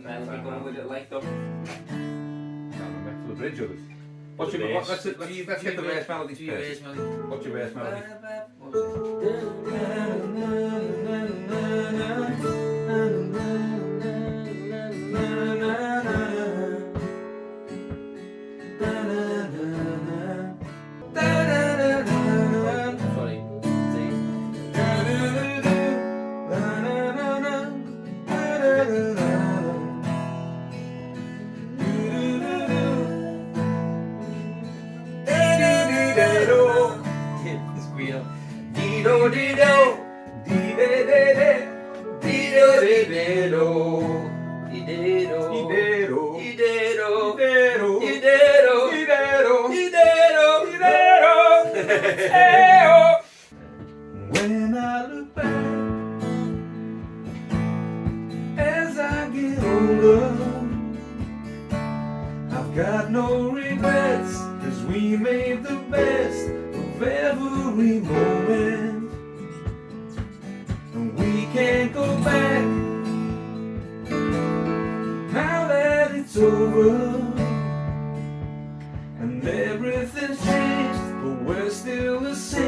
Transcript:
the melody going with it like though. Back to the bridge of it. Let's get the verse melody first. What's your verse melody? Sorry. Squeal. Dido dido, dide de de, dido de de do, Idero. idero, Idero. idero, Idero. idero, Idero. idero, eo. When I look back as I get older, I've got no regrets, 'cause we made the best of every moment, and we can't go back now that it's over, and everything's changed, but we're still the same.